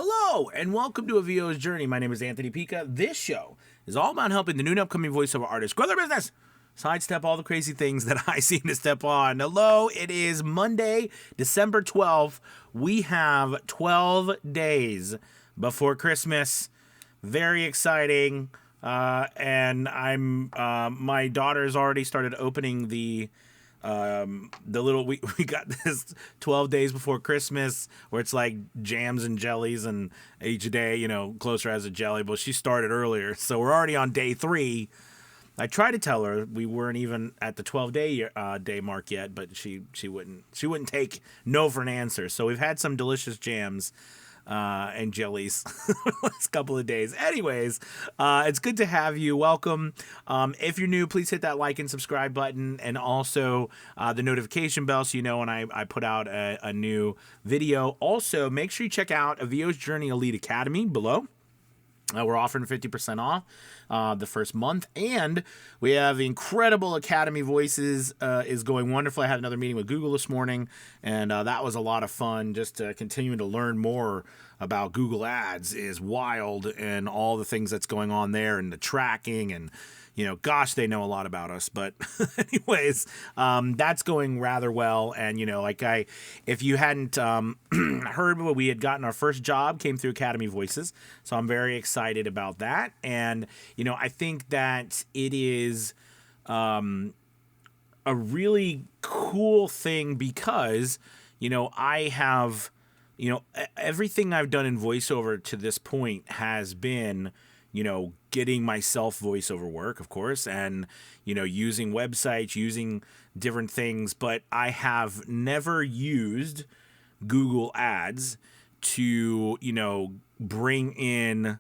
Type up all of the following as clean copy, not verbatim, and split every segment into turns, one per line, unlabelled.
Hello, and welcome to A VO's Journey. My name is Anthony Pica. This show is all about helping the new and upcoming voiceover artists grow their business, sidestep all the crazy things that I seem to step on. Hello, it is Monday, December 12th. We have 12 days before Christmas. Very exciting. And my daughter's already started opening the little we got this 12 days before Christmas where it's like jams and jellies, and each day closer has a jelly, but she started earlier, so we're already on day 3. I tried to tell her we weren't even at the 12 day mark yet, but she wouldn't take no for an answer. So we've had some delicious jams and jellies the last couple of days. Anyways, it's good to have you. Welcome. If you're new, please hit that like and subscribe button, and also the notification bell so you know when I put out a new video. Also, make sure you check out A VO's Journey Elite Academy below. We're offering 50% off the first month, and we have incredible Academy Voices is going wonderful. I had another meeting with Google this morning, and that was a lot of fun. Just continuing to learn more about Google Ads is wild, and all the things that's going on there, and the tracking, and gosh, they know a lot about us. But anyways, that's going rather well. And, if you hadn't heard, we had gotten our first job, came through Academy Voices. So I'm very excited about that. And, I think that it is a really cool thing because, I have, everything I've done in voiceover to this point has been, getting myself voiceover work, of course, and, using websites, using different things, but I have never used Google Ads to, bring in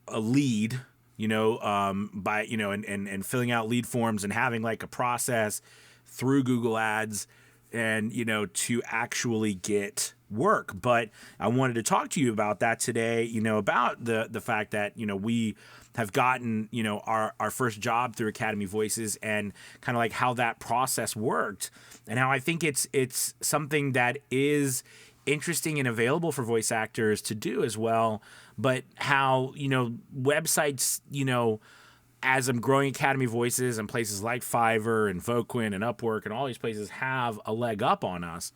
a lead, by, and filling out lead forms and having like a process through Google Ads and, to actually get work. But I wanted to talk to you about that today, about the fact that, we have gotten, our first job through Academy Voices, and kind of like how that process worked, and how I think it's something that is interesting and available for voice actors to do as well. But how, websites, as I'm growing Academy Voices, and places like Fiverr and Voquin and Upwork and all these places have a leg up on us.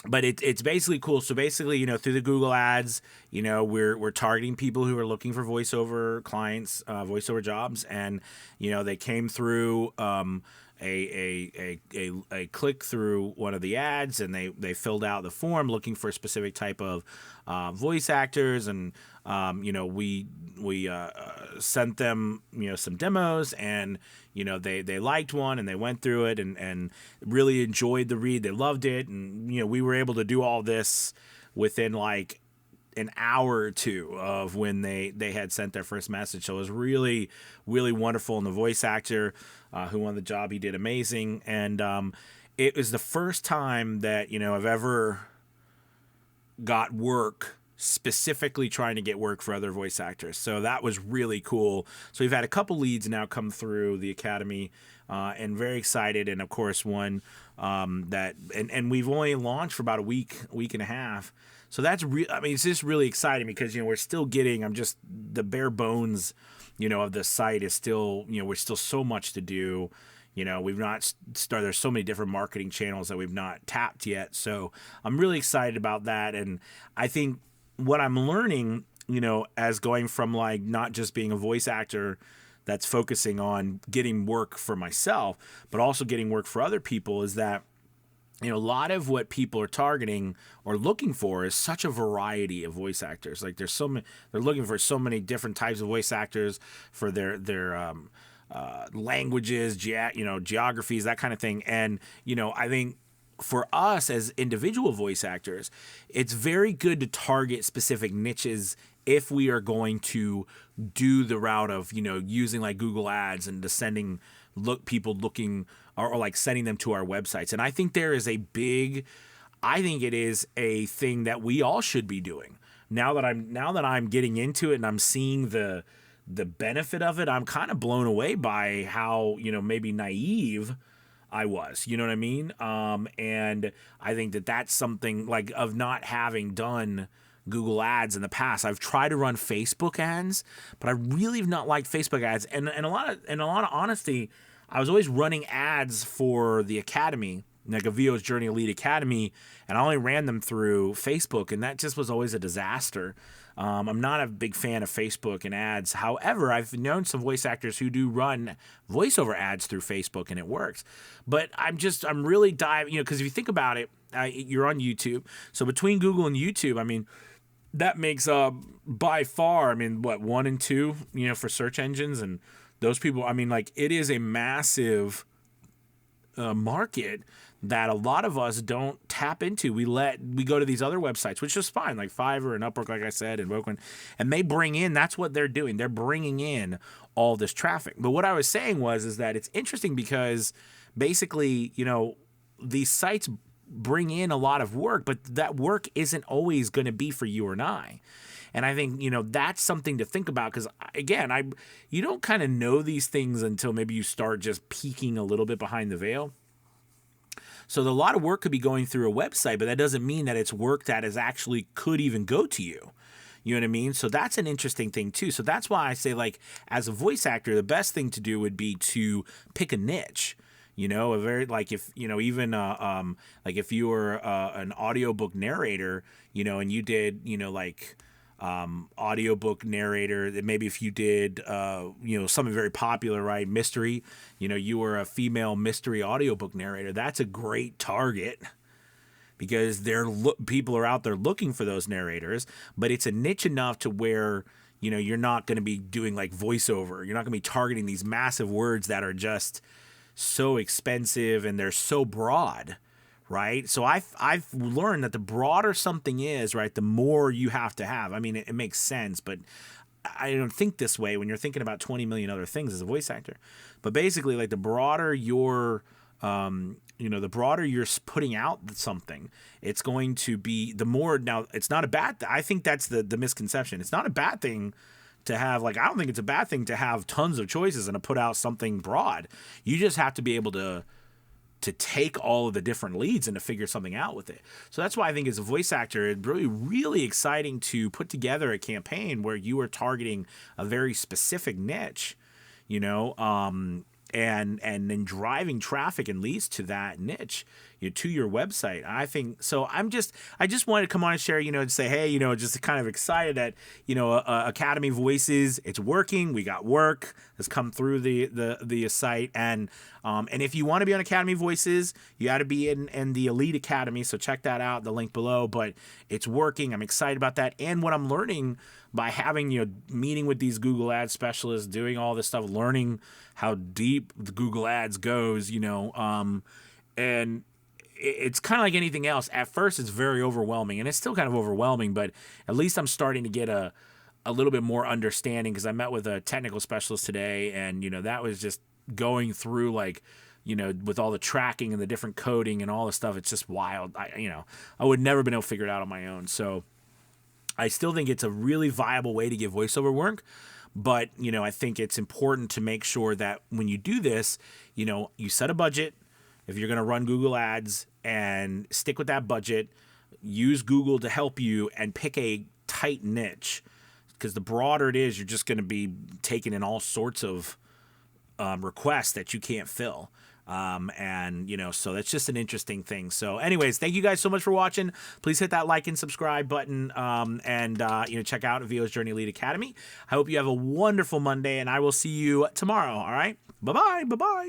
But it's basically cool. So basically, through the Google Ads, we're targeting people who are looking for voiceover clients, voiceover jobs, and they came through a click through one of the ads, and they filled out the form looking for a specific type of voice actors, and we sent them some demos, and they liked one, and they went through it and really enjoyed the read. They loved it, and we were able to do all this within like an hour or two of when they had sent their first message. So it was really, really wonderful. And the voice actor who won the job, he did amazing. And it was the first time that I've ever got work specifically trying to get work for other voice actors. So that was really cool. So we've had a couple leads now come through the Academy, and very excited. And of course, one that and we've only launched for about a week and a half. So that's it's just really exciting because we're still getting. I'm just the bare bones, of the site is still we're still so much to do. We've not started. There's so many different marketing channels that we've not tapped yet. So I'm really excited about that. And I think what I'm learning, as going from like not just being a voice actor that's focusing on getting work for myself, but also getting work for other people, is that a lot of what people are targeting or looking for is such a variety of voice actors. Like there's they're looking for so many different types of voice actors for their languages, geographies, that kind of thing. And I think for us as individual voice actors, it's very good to target specific niches if we are going to do the route of using like Google Ads and sending people looking or like sending them to our websites. And I think there is I think it is a thing that we all should be doing. Now that I'm getting into it and I'm seeing the benefit of it, I'm kind of blown away by how, maybe naive I was, you know what I mean? And I think that that's something like of not having done Google ads in the past. I've tried to run Facebook ads, but I really have not liked Facebook ads. And a lot of honesty, I was always running ads for the Academy, like a VO's Journey Elite Academy, and I only ran them through Facebook, and that just was always a disaster. I'm not a big fan of Facebook and ads. However, I've known some voice actors who do run voiceover ads through Facebook, and it works. But I'm really diving, because if you think about it, you're on YouTube. So between Google and YouTube, I mean, that makes by far, I mean, what, 1 and 2, for search engines, and those people, I mean, like, it is a massive market that a lot of us don't tap into. We go to these other websites, which is fine, like Fiverr and Upwork, like I said, and Roku, and they bring in, that's what they're doing. They're bringing in all this traffic. But what I was saying is that it's interesting because basically, these sites bring in a lot of work, but that work isn't always going to be for you or I. And I think, that's something to think about because, again, you don't kind of know these things until maybe you start just peeking a little bit behind the veil. So a lot of work could be going through a website, but that doesn't mean that it's work that is actually could even go to you. You know what I mean? So that's an interesting thing too. So that's why I say, like, as a voice actor, the best thing to do would be to pick a niche. A very, like, if, even, like if you were an audiobook narrator, and you did, audiobook narrator, that maybe if you did, something very popular, right? Mystery, you were a female mystery audiobook narrator. That's a great target because people are out there looking for those narrators, but it's a niche enough to where, you're not going to be doing like voiceover. You're not going to be targeting these massive words that are just so expensive and they're so broad, right? So I've learned that the broader something is, right, the more you have to have. I mean, it makes sense, but I don't think this way when you're thinking about 20 million other things as a voice actor. But basically, like, the broader you're putting out something, it's going to be the more. Now, it's not a bad thing. I think that's the misconception. It's not a bad thing to have, like, I don't think it's a bad thing to have tons of choices and to put out something broad. You just have to be able to take all of the different leads and to figure something out with it. So that's why I think as a voice actor, it's really, really exciting to put together a campaign where you are targeting a very specific niche, and then driving traffic and leads to that niche, to your website. I think so. I just wanted to come on and share, and say, hey, just kind of excited that, Academy Voices, it's working. We got work that's come through the site, and if you want to be on Academy Voices, you got to be in the Elite Academy. So check that out, the link below. But it's working. I'm excited about that, and what I'm learning by having, meeting with these Google Ads specialists, doing all this stuff, learning how deep the Google Ads goes, and it's kind of like anything else. At first, it's very overwhelming, and it's still kind of overwhelming, but at least I'm starting to get a little bit more understanding because I met with a technical specialist today, and, that was just going through, like, with all the tracking and the different coding and all the stuff. It's just wild. I would never been able to figure it out on my own. So I still think it's a really viable way to get voiceover work. But, I think it's important to make sure that when you do this, you set a budget. If you're going to run Google Ads, and stick with that budget, use Google to help you, and pick a tight niche. Because the broader it is, you're just going to be taking in all sorts of requests that you can't fill. So that's just an interesting thing. So anyways, thank you guys so much for watching. Please hit that like and subscribe button, and check out VO's Journey Elite Academy. I hope you have a wonderful Monday, and I will see you tomorrow. All right. Bye-bye. Bye-bye.